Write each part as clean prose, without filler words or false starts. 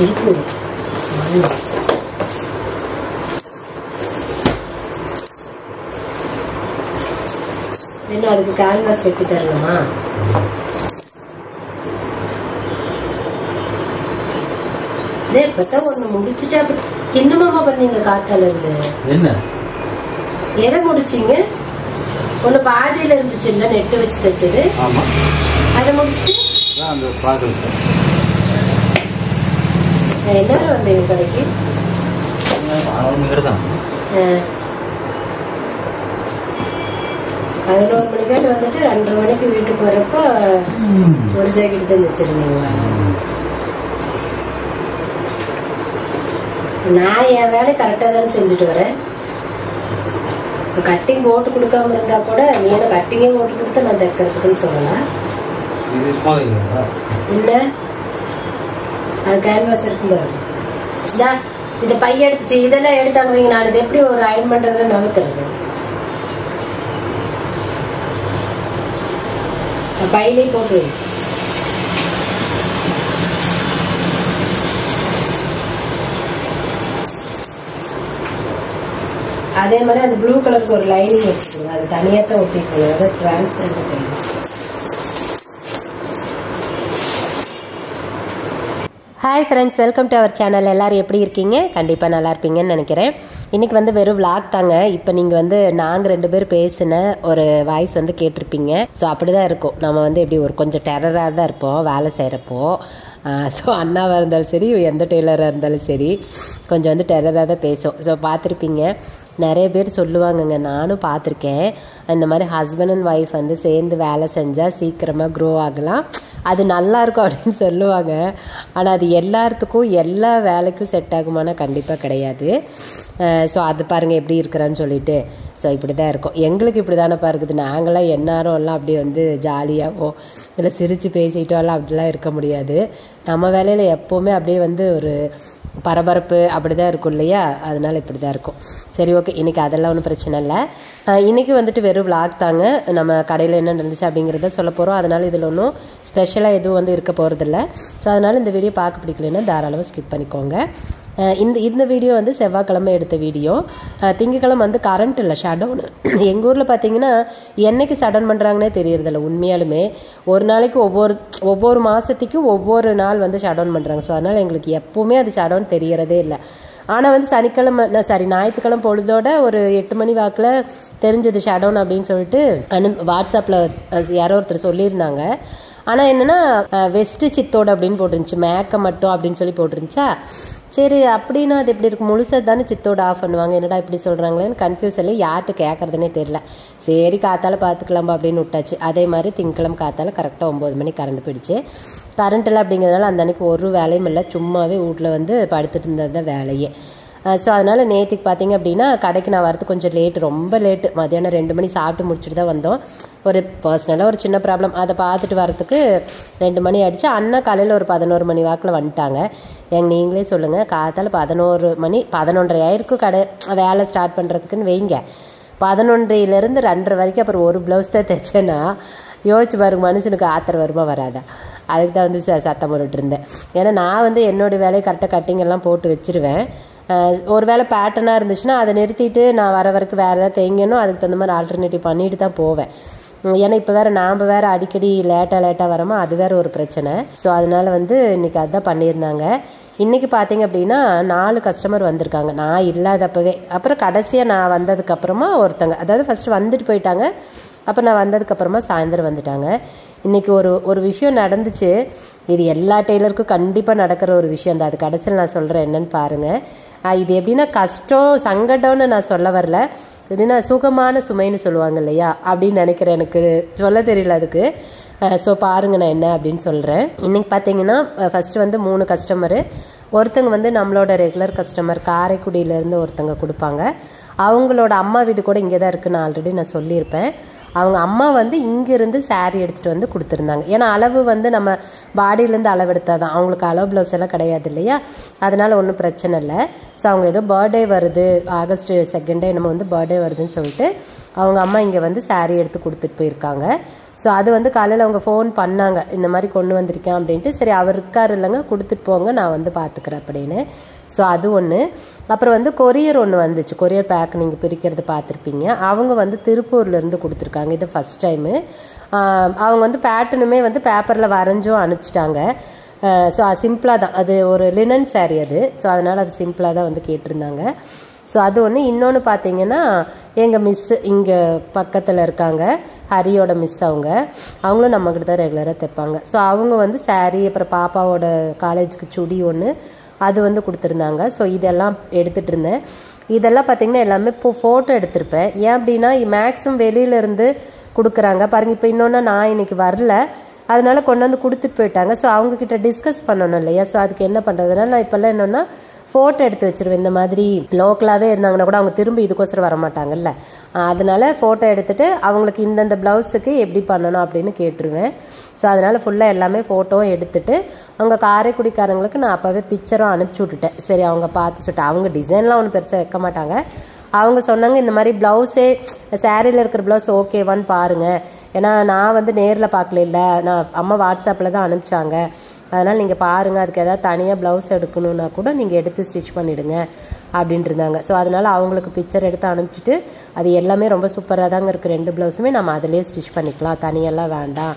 இருக்கு இன்னும் அதுக்கு கேன்வாஸ் வெட்டி தரணுமா? இப்பதான் ஒண்ணு முடிச்சுட்டு அப்படி என்னமாமா பண்ணீங்க? காத்தால இருந்து என்ன எதை முடிச்சீங்க? ஒண்ணு பாதியில இருந்துச்சு இல்ல, நெட்டு வச்சு தைச்சது. அதை முடிச்சுட்டு எல்லாரும் வந்தீங்க கடைக்கு? 11 மணிக்காட்டு வந்துட்டு 2:30 மணிக்கு வீட்டுக்கு வரப்ப ஒரு ஜாக்கெட் தான் தைச்சிருந்தீங்களா? நான் என் வேலை கரெக்டா தானே செஞ்சுட்டு வரேன். கட்டிங் போட்டு கொடுக்காம இருந்தா கூட நீ என்ன கட்டிங்கே போட்டு கொடுத்தா நான் தைக்கிறதுக்குன்னு சொல்லலாம். என்ன அது கேன்வாஸ் இருக்கும்போது இந்த பைய எடுத்துச்சு இதெல்லாம் எடுத்தாங்க வைங்க. நான் இது எப்படி ஒரு அயன் பண்றதுல நகர்த்துறது? பையிலே போட்டு அதே மாதிரி அந்த ப்ளூ கலருக்கு ஒரு லைனிங் வச்சுக்கோங்க. அது தனியாத்தான் ஒட்டிக்கோங்க. அதை டிரான்ஸ்பரண்ட் தெரியும். Hi friends, welcome to our channel. எல்லோரும் எப்படி இருக்கீங்க? கண்டிப்பாக நல்லா இருப்பீங்கன்னு நினைக்கிறேன். இன்றைக்கி வந்து வெறும் விளாக் தாங்க. இப்போ நீங்கள் வந்து நாங்கள் 2 பேர் பேசின ஒரு வாய்ஸ் வந்து கேட்டிருப்பீங்க. ஸோ அப்படி தான் இருக்கும். நம்ம வந்து எப்படி ஒரு கொஞ்சம் டெரராக தான் இருப்போம் வேலை செய்கிறப்போ. ஸோ அண்ணாவாக இருந்தாலும் சரி, எந்த டெய்லராக இருந்தாலும் சரி, கொஞ்சம் வந்து டெரராக தான் பேசும். ஸோ பார்த்துருப்பீங்க. நிறைய பேர் சொல்லுவாங்கங்க, நானும் பார்த்துருக்கேன். இந்த மாதிரி ஹஸ்பண்ட் அண்ட் ஒய்ஃப் வந்து சேர்ந்து வேலை செஞ்சால் சீக்கிரமாக க்ரோ ஆகலாம், அது நல்லாயிருக்கும் அப்படின்னு சொல்லுவாங்க. ஆனால் அது எல்லாத்துக்கும் எல்லா வேலைக்கும் செட் ஆகுமானா கண்டிப்பாக கிடையாது. ஸோ அது பாருங்கள் எப்படி இருக்கிறான்னு சொல்லிட்டு. ஸோ இப்படி தான் இருக்கும். எங்களுக்கு இப்படி தானேப்பா இருக்குது. நாங்களாம் எந்நேரம் எல்லாம் அப்படி வந்து ஜாலியாகவோ இல்லை சிரித்து பேசிட்டோம்லாம் அப்படிலாம் இருக்க முடியாது. நம்ம வேலையில் எப்போவுமே அப்படியே வந்து ஒரு பரபரப்பு அப்படி தான் இருக்கும் இல்லையா? அதனால இப்படி தான் இருக்கும். சரி, ஓகே. இன்றைக்கி அதெல்லாம் ஒன்றும் பிரச்சனை இல்லை. இன்றைக்கி வந்துட்டு வெறும் விளாக் தாங்க. நம்ம கடையில் என்ன நடந்துச்சு அப்படிங்கிறத சொல்ல போகிறோம். அதனால் இதில் ஒன்றும் ஸ்பெஷலாக எதுவும் வந்து இருக்க போகிறதில்ல. ஸோ அதனால் இந்த வீடியோ பார்க்க பிடிக்கலன்னா தாராளமாக ஸ்கிப் பண்ணிக்கோங்க. இந்த வீடியோ வந்து செவ்வாய்க்கிழமை எடுத்த வீடியோ. திங்கக்கிழமை வந்து கரண்ட் இல்லை, ஷட்டவுனு. எங்கள் ஊரில் பார்த்தீங்கன்னா என்னைக்கு ஷட்டவுன் பண்ணுறாங்கன்னே தெரியறதில்ல உண்மையாலுமே. ஒரு நாளைக்கு ஒவ்வொரு மாதத்துக்கும் ஒவ்வொரு நாள் வந்து ஷட்டவுன் பண்ணுறாங்க. ஸோ அதனால் எங்களுக்கு எப்போவுமே அது ஷட்டவுன் தெரியறதே இல்லை. ஆனால் வந்து ஞாயிற்றுக்கிழமை பொழுதோட ஒரு 8 மணி வாக்கில் தெரிஞ்சது ஷட்டவுன் அப்படின்னு சொல்லிட்டு வாட்ஸ்அப்பில் யாரோ ஒருத்தர் சொல்லியிருந்தாங்க. ஆனால் என்னென்னா வெஸ்ட்டு சித்தோடு அப்படின்னு போட்டுருந்துச்சு, மேக்க மட்டும் அப்படின்னு சொல்லி போட்டுருந்துச்சா. சரி, அப்படின்னா அது எப்படி இருக்கும்? முழுசாக தானே சித்தோடு ஆஃப் பண்ணுவாங்க, என்னடா இப்படி சொல்கிறாங்களேன்னு கன்ஃபியூஸ் இல்லை. யார்கிட்ட கேட்குறதுனே தெரியல. சரி, காத்தால பார்த்துக்கலாம்பா அப்படின்னு விட்டாச்சு. அதே மாதிரி திங்கக்கிழமை காத்தால கரெக்டாக 9 மணிக்கு கரண்ட் போயிடுச்சு. கரண்ட் இல்லை அப்படிங்கிறதுனால அந்த அன்றைக்கி ஒரு வேலையும் இல்லை, சும்மாவே வீட்டில் வந்து படுத்துட்டு இருந்தது தான் வேலையே. ஸோ அதனால் நேற்றுக்கு பார்த்தீங்க அப்படின்னா கடைக்கு நான் வரது கொஞ்சம் லேட்டு, ரொம்ப லேட்டு. மதியானம் 2 மணி சாப்பிட்டு முடிச்சுட்டு தான் வந்தோம். ஒரு பர்சனலாக ஒரு சின்ன ப்ராப்ளம், அதை பார்த்துட்டு வரத்துக்கு 2 மணி ஆகிடுச்சு. அண்ணா காலையில் ஒரு 11 மணி வாக்கில் வந்துட்டாங்க. நீங்களே சொல்லுங்கள், காத்தால் 11 மணி 11:30 ஆயிருக்கும் கடை வேலை ஸ்டார்ட் பண்ணுறதுக்குன்னு வைங்க. 11:00லேருந்து 2:30 வரைக்கும் அப்புறம் ஒரு ப்ளவுஸ் தான் தைச்சேன்னா யோசிச்சு பாருங்க, மனுஷனுக்கு ஆத்திரம் வருமா வராதா? அதுக்கு தான் வந்து சத்தம் போட்டுட்டு இருந்தேன். ஏன்னா நான் வந்து என்னோடய வேலையை கரெக்டாக கட்டிங் எல்லாம் போட்டு வச்சுருவேன். ஒரு வேளை பேட்டர்னாக இருந்துச்சுன்னா அதை நிறுத்திட்டு நான் வர வரைக்கும் வேறு ஏதாவது தைங்கணும், அதுக்கு தகுந்த மாதிரி ஆல்டர்னேட்டிவ் பண்ணிட்டு தான் போவேன். ஏன்னா இப்போ வேறு நாம் வேறு அடிக்கடி லேட்டாக வரோமா, அது வேறு ஒரு பிரச்சனை. ஸோ அதனால் வந்து இன்றைக்கி அதுதான் பண்ணியிருந்தாங்க. இன்றைக்கி பார்த்தீங்க அப்படின்னா 4 கஸ்டமர் வந்திருக்காங்க நான் இல்லாதப்பவே. அப்புறம் கடைசியாக நான் வந்ததுக்கப்புறமா ஒருத்தங்க, அதாவது ஃபஸ்ட்டு வந்துட்டு போயிட்டாங்க, அப்போ நான் வந்ததுக்கப்புறமா சாயந்தரம் வந்துட்டாங்க. இன்றைக்கி ஒரு விஷயம் நடந்துச்சு. இது எல்லா டெய்லருக்கும் கண்டிப்பாக நடக்கிற ஒரு விஷயம் தான். அது கடைசியில் நான் சொல்கிறேன், என்னன்னு பாருங்கள். இது எப்படின்னா கஷ்டம் சங்கடம்னு நான் சொல்ல வரல, எப்படின்னா சுகமான சுமைன்னு சொல்லுவாங்க இல்லையா, அப்படின்னு நினைக்கிறேன். எனக்கு சொல்ல தெரியல அதுக்கு. ஸோ பாருங்கள் நான் என்ன அப்படின்னு சொல்கிறேன். இன்றைக்கி பார்த்தீங்கன்னா ஃபஸ்ட்டு வந்து 3 கஸ்டமரு. ஒருத்தங்க வந்து நம்மளோட ரெகுலர் கஸ்டமர், காரைக்குடியிலேருந்து ஒருத்தங்க கொடுப்பாங்க. அவங்களோட அம்மா வீடு கூட இங்கே தான் இருக்குன்னு ஆல்ரெடி நான் சொல்லியிருப்பேன். அவங்க அம்மா வந்து இங்கேருந்து சாரீ எடுத்துகிட்டு வந்து கொடுத்துருந்தாங்க. ஏன்னா அளவு வந்து நம்ம பாடியிலேருந்து அளவு எடுத்தால் தான், அவங்களுக்கு அளவு ப்ளவுஸ் எல்லாம் கிடையாது இல்லையா, அதனால் ஒன்றும் பிரச்சனை இல்லை. ஸோ அவங்க ஏதோ பர்த்டே வருது, ஆகஸ்ட் 2 நம்ம வந்து பர்த்டே வருதுன்னு சொல்லிட்டு அவங்க அம்மா இங்கே வந்து சாரீ எடுத்து கொடுத்துட்டு போயிருக்காங்க. ஸோ அது வந்து காலையில் அவங்க ஃபோன் பண்ணாங்க, இந்த மாதிரி கொண்டு வந்திருக்கேன் அப்படின்ட்டு. சரி அவர் இருக்கார் இல்லைங்க, கொடுத்துட்டு போங்க, நான் வந்து பார்த்துக்கிறேன் அப்படின்னு. ஸோ அது ஒன்று. அப்புறம் வந்து கொரியர் ஒன்று வந்துச்சு, கொரியர் பேக் நீங்கள் பிரிக்கிறது பார்த்துருப்பீங்க. அவங்க வந்து திருப்பூர்லேருந்து கொடுத்துருக்காங்க, இது ஃபஸ்ட் டைமு. அவங்க வந்து பேட்டர்னுமே வந்து பேப்பரில் வரைஞ்சும் அனுப்பிச்சிட்டாங்க. ஸோ அது சிம்பிளாக தான், அது ஒரு லினன் சாரீ அது. ஸோ அதனால் அது சிம்பிளாக தான் வந்து கேட்டிருந்தாங்க. ஸோ அது ஒன்று. இன்னொன்று பார்த்தீங்கன்னா எங்கள் மிஸ்ஸு இங்கே பக்கத்தில் இருக்காங்க, ஹரியோட மிஸ். அவங்களும் நம்மக்கிட்ட தான் ரெகுலராக தைப்பாங்க. ஸோ அவங்க வந்து சாரீ, அப்புறம் பாப்பாவோட காலேஜுக்கு சுடி ஒன்று அது வந்து கொடுத்துருந்தாங்க. ஸோ இதெல்லாம் எடுத்துகிட்டு இருந்தேன். இதெல்லாம் பார்த்திங்கன்னா எல்லாமே இப்போ ஃபோட்டோ எடுத்திருப்பேன். ஏன் அப்படின்னா மேக்ஸிமம் வெளியிலேருந்து கொடுக்குறாங்க பாருங்கள். இப்போ இன்னொன்று நான் இன்றைக்கி வரல, அதனால கொண்டு வந்து கொடுத்துட்டு போயிட்டாங்க. ஸோ அவங்கக்கிட்ட டிஸ்கஸ் பண்ணணும் இல்லையா, ஸோ அதுக்கு என்ன பண்ணுறதுனால நான் இப்போல்லாம் என்னென்னா ஃபோட்டோ எடுத்து வச்சுருவேன். இந்த மாதிரி லோக்கலாகவே இருந்தாங்கன்னா கூட அவங்க திரும்பி இதுக்கோசரம் வரமாட்டாங்கல்ல, அதனால் ஃபோட்டோ எடுத்துகிட்டு அவங்களுக்கு இந்தந்த ப்ளவுஸுக்கு எப்படி பண்ணணும் அப்படின்னு கேட்டுருவேன். ஸோ அதனால் ஃபுல்லாக எல்லாமே ஃபோட்டோவும் எடுத்துகிட்டு அவங்க காரைக்குடிக்காரங்களுக்கு நான் அப்போவே பிக்சரும் அனுப்பிச்சி விட்டுட்டேன். சரி அவங்க பார்த்து சொல்லிட்டு, அவங்க டிசைன்லாம் ஒன்றும் பெருசாக வைக்க மாட்டாங்க. அவங்க சொன்னாங்க இந்த மாதிரி ப்ளவுஸே சாரியில் இருக்கிற ப்ளவுஸ் ஓகேவான்னு பாருங்கள், ஏன்னா நான் வந்து நேரில் பார்க்கல, நான் அம்மா வாட்ஸ்அப்பில் தான் அனுப்பிச்சாங்க, அதனால் நீங்கள் பாருங்கள், அதுக்கு ஏதாவது தனியாக ப்ளவுஸ் எடுக்கணுன்னா கூட நீங்கள் எடுத்து ஸ்டிச் பண்ணிவிடுங்க அப்படின்ட்டு இருந்தாங்க. ஸோ அதனால் அவங்களுக்கு பிக்சர் எடுத்து அனுப்பிச்சிட்டு, அது எல்லாமே ரொம்ப சூப்பராக தாங்க இருக்குது, 2 ப்ளவுஸுமே நம்ம அதிலே ஸ்டிச் பண்ணிக்கலாம், தனியெல்லாம் வேண்டாம்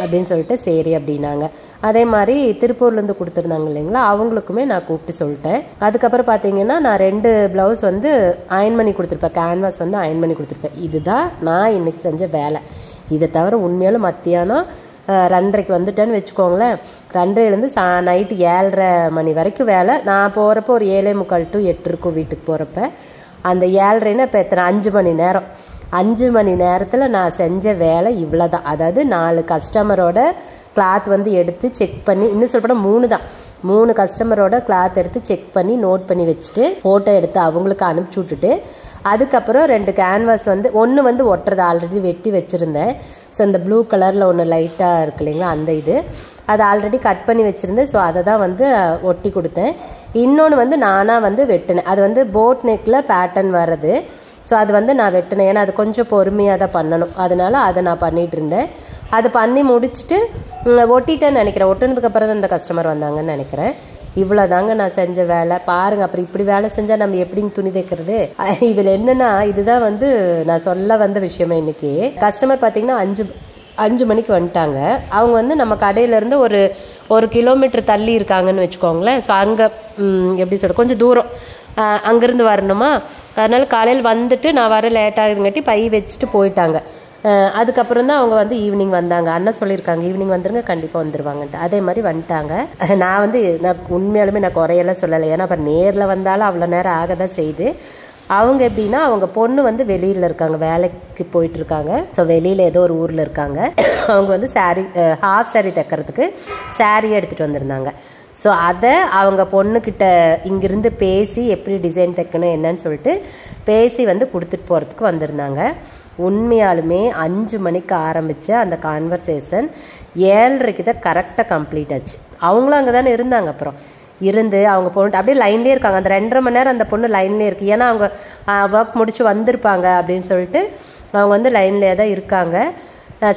அப்படின்னு சொல்லிட்டு சரி அப்படின்னாங்க. அதே மாதிரி திருப்பூர்லேருந்து கொடுத்துருந்தாங்க இல்லைங்களா, அவங்களுக்குமே நான் கூப்பிட்டு சொல்லிட்டேன். அதுக்கப்புறம் பார்த்தீங்கன்னா நான் 2 ப்ளவுஸ் வந்து அயன் பண்ணி கொடுத்துருப்பேன், கேன்வாஸ் வந்து அயன் பண்ணி கொடுத்துருப்பேன். இதுதான் நான் இன்றைக்கி செஞ்ச வேலை. இதை தவிர உண்மையாலும் மத்தியானம் 2:30க்கு வந்துட்டேன்னு வச்சுக்கோங்களேன், 2:30லேருந்து நைட்டு 7:30 மணி வரைக்கும் வேலை. நான் போகிறப்ப ஒரு 7:45 to 8 இருக்கும் வீட்டுக்கு போகிறப்ப. அந்த 7:30ன்னா இப்போ எத்தனை, 5 மணி நேரம். 5 மணி நேரத்தில் நான் செஞ்ச வேலை இவ்வளோ தான். அதாவது 4 கஸ்டமரோட கிளாத் வந்து எடுத்து செக் பண்ணி, இன்னும் சொல்லப்போனால் 3 தான், 3 கஸ்டமரோட கிளாத் எடுத்து செக் பண்ணி நோட் பண்ணி வச்சுட்டு ஃபோட்டோ எடுத்து அவங்களுக்கு அனுப்பிச்சி விட்டுட்டு, அதுக்கப்புறம் 2 கேன்வாஸ் வந்து ஒன்று வந்து ஒட்டுறது ஆல்ரெடி வெட்டி வச்சுருந்தேன். ஸோ இந்த ப்ளூ கலரில் ஒன்று லைட்டாக இருக்கு இல்லைங்களா, அந்த இது அதை ஆல்ரெடி கட் பண்ணி வச்சுருந்தேன். ஸோ அதை தான் வந்து ஒட்டி கொடுத்தேன். இன்னொன்று வந்து நானாக வந்து வெட்டினேன், அது வந்து போட் நெக்கில் பேட்டர்ன் வர்றது. ஸோ அது வந்து நான் வெட்டினேன், ஏன்னா அது கொஞ்சம் பொறுமையாக தான் பண்ணணும், அதனால் அதை நான் பண்ணிகிட்டு இருந்தேன். அது பண்ணி முடிச்சுட்டு ஒட்டிட்டேன்னு நினைக்கிறேன். ஒட்டினதுக்கப்புறம் தான் இந்த கஸ்டமர் வந்தாங்கன்னு நினைக்கிறேன். இவ்வளோ தாங்க நான் செஞ்ச வேலை பாருங்கள். அப்புறம் இப்படி வேலை செஞ்சால் நம்ம எப்படிங்க துணி தைக்கிறது? இதில் என்னென்னா, இதுதான் வந்து நான் சொல்ல வந்த விஷயமே. இன்றைக்கி கஸ்டமர் பார்த்திங்கன்னா 5 மணிக்கு வந்துட்டாங்க. அவங்க வந்து நம்ம கடையிலேருந்து ஒரு கிலோமீட்டர் தள்ளி இருக்காங்கன்னு வச்சுக்கோங்களேன். ஸோ அங்கே எப்படி சொல்கிற, கொஞ்சம் தூரம் அங்கேருந்து வரணுமா, அதனால் காலையில் வந்துட்டு நான் வர லேட் ஆகுதுங்காட்டி பை வச்சுட்டு போயிட்டாங்க. அதுக்கப்புறம் தான் அவங்க வந்து ஈவினிங் வந்தாங்க. அண்ணா சொல்லியிருக்காங்க ஈவினிங் வந்துருங்க, கண்டிப்பாக வந்துடுவாங்கன்ட்டு. அதே மாதிரி வந்துட்டாங்க. நான் உண்மையாலுமே நான் குறையெல்லாம் சொல்லலை, ஏன்னா அப்புறம் நேரில் வந்தாலும் அவ்வளோ நேரம் ஆக தான் செய்யுது. அவங்க எப்படின்னா, அவங்க பொண்ணு வந்து வெளியில் இருக்காங்க, வேலைக்கு போயிட்டுருக்காங்க. ஸோ வெளியில் ஏதோ ஒரு ஊரில் இருக்காங்க. அவங்க வந்து ஹாஃப் சாரீ தைக்கிறதுக்கு சாரியை எடுத்துகிட்டு வந்திருந்தாங்க. ஸோ அதை அவங்க பொண்ணுக்கிட்ட இங்கிருந்து பேசி எப்படி டிசைன் தைக்கணும் என்னன்னு சொல்லிட்டு பேசி வந்து கொடுத்துட்டு போகிறதுக்கு வந்திருந்தாங்க. உண்மையாலுமே 5 மணிக்கு ஆரம்பித்த அந்த கான்வர்சேஷன் 7:30க்கு தான் கரெக்டாக கம்ப்ளீட் ஆச்சு. அவங்களும் அங்கே தானே இருந்தாங்க. அப்புறம் இருந்து அவங்க பொண்ணு அப்படியே லைன்லேயே இருக்காங்க. அந்த 2.5 மணி நேரம் அந்த பொண்ணு லைன்லேயே இருக்குது. ஏன்னா அவங்க ஒர்க் முடிச்சு வந்திருப்பாங்க அப்படின்னு சொல்லிட்டு அவங்க வந்து லைன்லேயே தான் இருக்காங்க.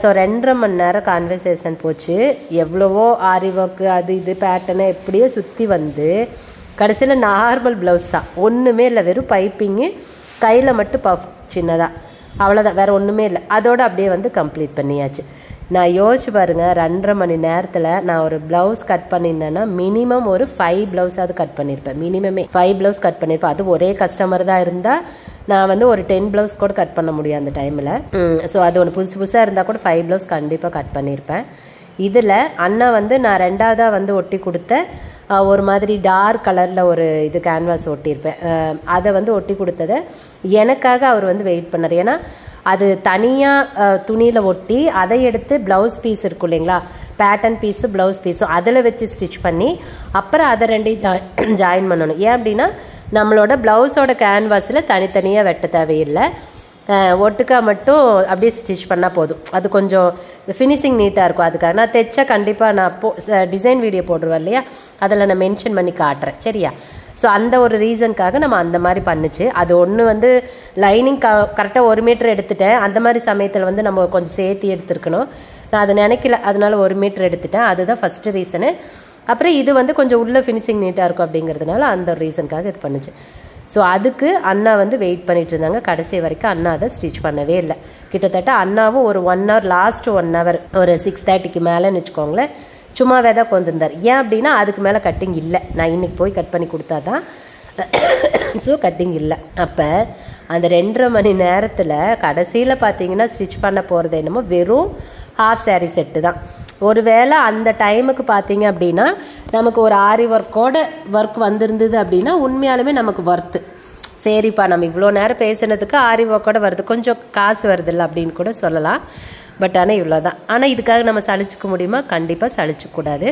ஸோ 2.5 மணி நேரம் கான்வர்சேஷன் போச்சு. எவ்வளவோ ஆரி ஒர்க்கு அது இது பேட்டர்னை எப்படியோ சுற்றி வந்து கடைசியில் நார்மல் ப்ளவுஸ் தான், ஒன்றுமே இல்லை, வெறும் பைப்பிங்கு, கையில் மட்டும் பஃப் சின்னதாக, அவ்வளோதான், வேறு ஒன்றுமே இல்லை. அதோடு அப்படியே வந்து கம்ப்ளீட் பண்ணியாச்சு. நான் யோசிச்சு பாருங்கள், 2.5 மணி நேரத்தில் நான் ஒரு ப்ளவுஸ் கட் பண்ணியிருந்தேன்னா மினிமம் ஒரு 5 ப்ளவுஸாவது கட் பண்ணியிருப்பேன். மினிமமே 5 ப்ளவுஸ் கட் பண்ணியிருப்பேன். அது ஒரே கஸ்டமர் தான் இருந்தால் நான் வந்து ஒரு 10 ப்ளவுஸ் கூட கட் பண்ண முடியும் அந்த டைமில். ஸோ அது ஒன்று புதுசாக இருந்தால் கூட 5 ப்ளவுஸ் கண்டிப்பாக கட் பண்ணியிருப்பேன். இதில் அண்ணா வந்து நான் 2ஆவதாக வந்து ஒட்டி கொடுத்த ஒரு மாதிரி டார்க் கலரில் ஒரு இது கேன்வாஸ் ஒட்டியிருப்பேன். அதை வந்து ஒட்டி கொடுத்ததை எனக்காக அவர் வந்து வெயிட் பண்ணார். ஏன்னா அது தனியாக துணியில் ஒட்டி அதை எடுத்து ப்ளவுஸ் பீஸ் இருக்கும் இல்லைங்களா, பேட்டர்ன் பீஸு ப்ளவுஸ் பீஸும் அதில் வச்சு ஸ்டிச் பண்ணி அப்புறம் அதை 2ஐயும் ஜாயின் பண்ணணும். ஏன் அப்படின்னா நம்மளோட ப்ளவுஸோட கேன்வாஸில் தனித்தனியாக வெட்ட தேவையில்லை. ஒட்டுக்கா மட்டும் அப்படியே ஸ்டிச் பண்ணால் போதும். அது கொஞ்சம் ஃபினிஷிங் நீட்டாக இருக்கும். அதுக்காக நான் தைச்சா கண்டிப்பாக நான் டிசைன் வீடியோ போடுவேன் இல்லையா, அதில் நான் மென்ஷன் பண்ணி காட்டுறேன் சரியா. ஸோ அந்த ஒரு ரீசனுக்காக நம்ம அந்த மாதிரி பண்ணுச்சு. அது ஒன்று வந்து லைனிங் கரெக்டாக 1 மீட்டர் எடுத்துட்டேன். அந்த மாதிரி சமயத்தில் வந்து நம்ம கொஞ்சம் சேர்த்து எடுத்துருக்கணும். நான் அதை நினைக்கல, அதனால 1 மீட்டர் எடுத்துட்டேன். அதுதான் ஃபஸ்ட்டு ரீசனு. அப்புறம் இது வந்து கொஞ்சம் உள்ள ஃபினிஷிங் நீட்டாக இருக்கும் அப்படிங்கிறதுனால அந்த ஒரு ரீசனுக்காக இது பண்ணுச்சு. ஸோ அதுக்கு அண்ணா வந்து வெயிட் பண்ணிட்டு இருந்தாங்க. கடைசி வரைக்கும் அண்ணா அதை ஸ்டிச் பண்ணவே இல்லை. கிட்டத்தட்ட அண்ணாவும் ஒரு 1 hour, லாஸ்ட் 1 hour ஒரு 6:30க்கு மேலேன்னு வச்சுக்கோங்களேன், சும்மாவே தான் கொண்டிருந்தார். ஏன் அப்படின்னா அதுக்கு மேலே கட்டிங் இல்லை. நான் இன்னைக்கு போய் கட் பண்ணி கொடுத்தா தான் ஸோ கட்டிங் இல்லை. அப்போ அந்த 2.5 மணி நேரத்தில் கடைசியில் பார்த்தீங்கன்னா ஸ்டிச் பண்ண போகிறது என்னமோ வெறும் ஹாஃப் சாரீ செட்டு தான். ஒருவேளை அந்த டைமுக்கு பார்த்தீங்க அப்படின்னா நமக்கு ஒரு ஆரி ஒர்க் வந்திருந்தது அப்படின்னா உண்மையாலுமே நமக்கு ஒர்த்து. சரிப்பா நம்ம இவ்வளோ நேரம் பேசுனதுக்கு ஆரி ஒர்க்கோட வருது, கொஞ்சம் காசு வருதில்ல அப்படின்னு கூட சொல்லலாம். பட் ஆனால் இவ்வளோ தான். ஆனால் இதுக்காக நம்ம சலிச்சுக்க முடியுமா? கண்டிப்பாக சலிச்சுக்கூடாது.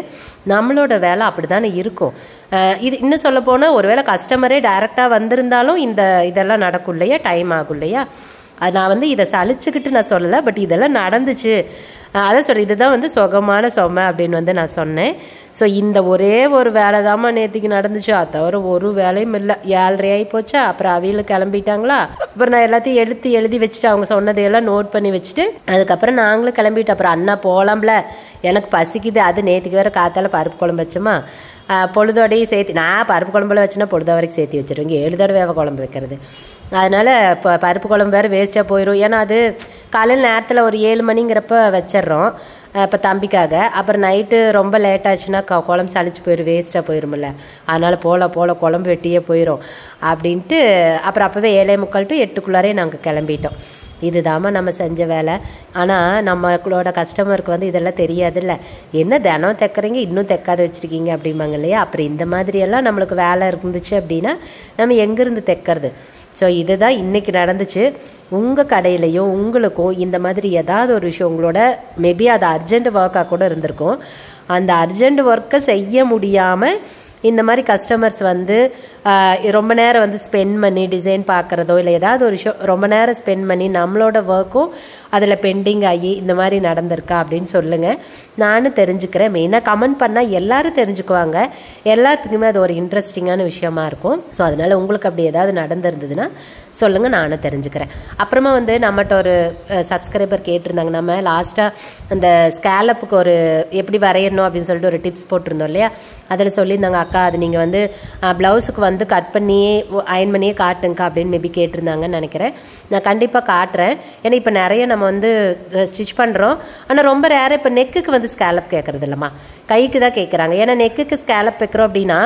நம்மளோட வேலை அப்படி தானே இருக்கும். இது இன்னும் சொல்ல போனால் ஒருவேளை கஸ்டமரே டைரெக்டாக வந்திருந்தாலும் இதெல்லாம் நடக்கும் இல்லையா, டைம் ஆகும் இல்லையா. அது நான் வந்து இதை சலிச்சுக்கிட்டு நான் சொல்லலை, பட் இதெல்லாம் நடந்துச்சு. அதான் சொல்கிறேன், இதுதான் வந்து சுகமான சொமை அப்படின்னு வந்து நான் சொன்னேன். ஸோ இந்த ஒரே ஒரு வேலை தாம்மா நேற்றுக்கு நடந்துச்சு, அது தவிர ஒரு வேலையும் இல்லை. 7:30 ஆகி போச்சா. அப்புறம் அவியில் கிளம்பிட்டாங்களா. அப்புறம் நான் எல்லாத்தையும் எழுதி வச்சுட்டு அவங்க சொன்னதையெல்லாம் நோட் பண்ணி வச்சுட்டு அதுக்கப்புறம் நாங்களும் கிளம்பிட்டோம். அப்புறம் அண்ணா போகலாம்ல, எனக்கு பசிக்குது. அது நேற்றுக்கு வேறு காத்தால பருப்பு குழம்பு வச்சோமா, பொழுதோடையும் சேர்த்து நான் பருப்பு குழம்புல வச்சுன்னா பொழுத வரைக்கும் சேர்த்து வச்சுருவேங்க. 7 தடவை குழம்பு வைக்கிறது. அதனால் இப்போ பருப்பு குழம்பு வேறு வேஸ்ட்டாக போயிடும். ஏன்னா அது காலையில் நேரத்தில் ஒரு 7 மணிங்கிறப்ப வச்சிட்றோம் இப்போ தம்பிக்காக. அப்புறம் நைட்டு ரொம்ப லேட் ஆச்சுன்னா குழம்பு சளிச்சு போயிடும், வேஸ்ட்டாக போயிடும்ல. அதனால் போல குழம்பு வெட்டியே போயிடும் அப்படின்ட்டு அப்புறம் அப்போவே 7:45 to 8க்குள்ளாரே நாங்கள் கிளம்பிட்டோம். இதுதாம்மா நம்ம செஞ்ச வேலை. ஆனால் நம்மளோட கஸ்டமருக்கு வந்து இதெல்லாம் தெரியாதுல்ல. என்ன தினம் தைக்கிறீங்க, இன்னும் தைக்காத வச்சுருக்கீங்க அப்படிம்பாங்க இல்லையா. அப்புறம் இந்த மாதிரியெல்லாம் நம்மளுக்கு வேலை இருந்துச்சு அப்படின்னா நம்ம எங்கேருந்து தைக்கிறது. ஸோ இதுதான் இன்றைக்கி நடந்துச்சு. உங்கள் கடையிலையும் உங்களுக்கும் இந்த மாதிரி ஏதாவது ஒரு விஷயம் உங்களோட மேபி அது அர்ஜென்ட் ஒர்க்காக கூட இருந்திருக்கும். அந்த அர்ஜென்ட் ஒர்க்கை செய்ய முடியாமல் இந்த மாதிரி கஸ்டமர்ஸ் வந்து ரொம்ப நேரம் வந்து ஸ்பெண்ட் பண்ணி டிசைன் பார்க்குறதோ இல்லை ஏதாவது ஒரு விஷயம் ரொம்ப நேரம் ஸ்பெண்ட் பண்ணி நம்மளோட ஒர்க்கும் அதில் பெண்டிங் ஆகி இந்த மாதிரி நடந்திருக்கா அப்படின்னு சொல்லுங்கள். நானும் தெரிஞ்சுக்கிறேன். மெயினாக கமெண்ட் பண்ணால் எல்லோரும் தெரிஞ்சுக்குவாங்க. எல்லாத்துக்குமே அது ஒரு இன்ட்ரெஸ்டிங்கான விஷயமா இருக்கும். ஸோ அதனால் உங்களுக்கு அப்படி ஏதாவது நடந்திருந்ததுன்னா சொல்லுங்கள், நானும் தெரிஞ்சுக்கிறேன். அப்புறமா வந்து நம்மகிட்ட ஒரு சப்ஸ்கிரைபர் கேட்டிருந்தாங்க, நம்ம லாஸ்ட்டாக அந்த ஸ்கேலப்புக்கு ஒரு எப்படி வரையணும் அப்படின்னு சொல்லிட்டு ஒரு டிப்ஸ் போட்டிருந்தோம் இல்லையா. அதில் சொல்லியிருந்தாங்க, அக்கா அது நீங்கள் வந்து ப்ளவுஸுக்கு வந்து கட் பண்ணியே அயன் பண்ணியே காட்டுங்கக்கா அப்படின்னு மேபி கேட்டிருந்தாங்கன்னு நினைக்கிறேன். நான் கண்டிப்பாக காட்டுறேன். ஏன்னா இப்போ நிறைய நம்ம வந்து ஸ்டிச் பண்ணுறோம். ஆனால் ரொம்ப ரேராக இப்போ நெக்குக்கு வந்து ஸ்கேலப் கேட்குறது இல்லைம்மா, கைக்கு தான் கேட்குறாங்க. ஏன்னா நெக்குக்கு ஸ்கேலப் வைக்கிறோம் அப்படின்னா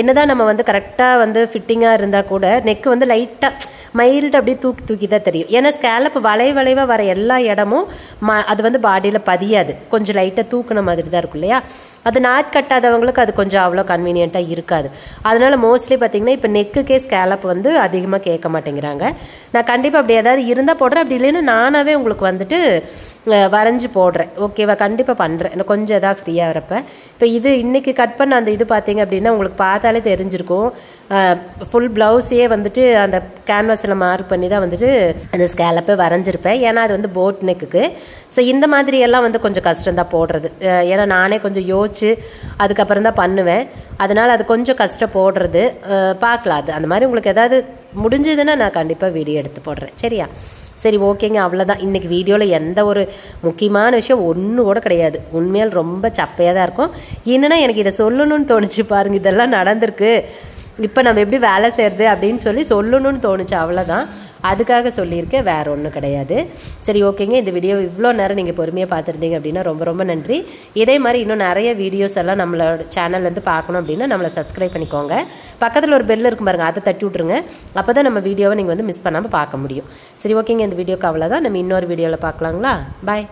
என்னதான் நம்ம வந்து கரெக்டாக வந்து ஃபிட்டிங்காக இருந்தால் கூட நெக்கு வந்து லைட்டாக மைல்டு அப்படியே தூக்கி தான் தெரியும். ஏன்னா ஸ்கேலப் வளைவாக வர எல்லா இடமும் அது வந்து பாடியில் பதியாது, கொஞ்சம் லைட்டாக தூக்குன மாதிரி தான் இருக்கும் இல்லையா. அது நாட் கட்டாதவங்களுக்கு அது கொஞ்சம் அவ்வளோ கன்வீனியண்ட்டாக இருக்காது. அதனால மோஸ்ட்லி பார்த்தீங்கன்னா இப்போ நெக்குக்கே ஸ்கேலப் வந்து அதிகமாக கேட்க மாட்டேங்கிறாங்க. நான் கண்டிப்பாக அப்படி ஏதாவது இருந்தால் போடுறேன், அப்படி இல்லைன்னா நானாகவே உங்களுக்கு வந்துட்டு வரைஞ்சி போடுறேன். ஓகேவா, கண்டிப்பாக பண்ணுறேன். எனக்கு கொஞ்சம் எதாவது ஃப்ரீயாக வரப்போ. இப்போ இது இன்றைக்கி கட் பண்ண அந்த இது பார்த்தீங்க அப்படின்னா உங்களுக்கு பார்த்தாலே தெரிஞ்சிருக்கும். ஃபுல் ப்ளவுஸையே வந்துட்டு அந்த கேன்வாஸில் மார்க் பண்ணி தான் வந்துட்டு அந்த ஸ்கேலப்பை வரைஞ்சிருப்பேன். ஏன்னா அது வந்து போட் நெக்குக்கு. ஸோ இந்த மாதிரி எல்லாம் வந்து கொஞ்சம் கஷ்டம் தான் போடுறது. ஏன்னா நானே கொஞ்சம் யோசிச்சு அதுக்கப்புறம் தான் பண்ணுவேன். அதனால் அது கொஞ்சம் கஷ்டம் போடுறது. பார்க்கலாம், அது அந்த மாதிரி உங்களுக்கு ஏதாவது முடிஞ்சதுன்னா நான் கண்டிப்பாக வீடியோ எடுத்து போடுறேன். சரியா, சரி ஓகேங்க, அவ்வளோதான். இன்றைக்கி வீடியோவில் எந்த ஒரு முக்கியமான விஷயம் ஒன்று கூட கிடையாது. உண்மையால் ரொம்ப சப்பையாக தான் இருக்கும். என்னன்னா எனக்கு இதை சொல்லணும்னு தோணுச்சு பாருங்கள். இதெல்லாம் நடந்திருக்கு, இப்போ நம்ம எப்படி வேலை செய்கிறது அப்படின்னு சொல்லணும்னு தோணுச்சு, அவ்வளோதான். அதுக்காக சொல்லியிருக்கேன், வேறு ஒன்றும் கிடையாது. சரி ஓகேங்க, இந்த வீடியோ இவ்வளோ நேரம் நீங்கள் பொறுமையாக பார்த்துருந்தீங்க அப்படின்னா ரொம்ப ரொம்ப நன்றி. இதே மாதிரி இன்னும் நிறைய வீடியோஸ் எல்லாம் நம்மளோட சேனல்லேருந்து பார்க்கணும் அப்படின்னா நம்மளை சப்ஸ்கிரைப் பண்ணிக்கோங்க. பக்கத்தில் ஒரு பெல் இருக்கும் பாருங்கள், அதை தட்டி விட்ருங்க. அப்போ தான் நம்ம வீடியோவை நீங்கள் வந்து மிஸ் பண்ணாமல் பார்க்க முடியும். சரி ஓகேங்க, இந்த வீடியோக்கு அவ்வளோதான். நம்ம இன்னொரு வீடியோவில் பார்க்கலாங்களா. பாய்.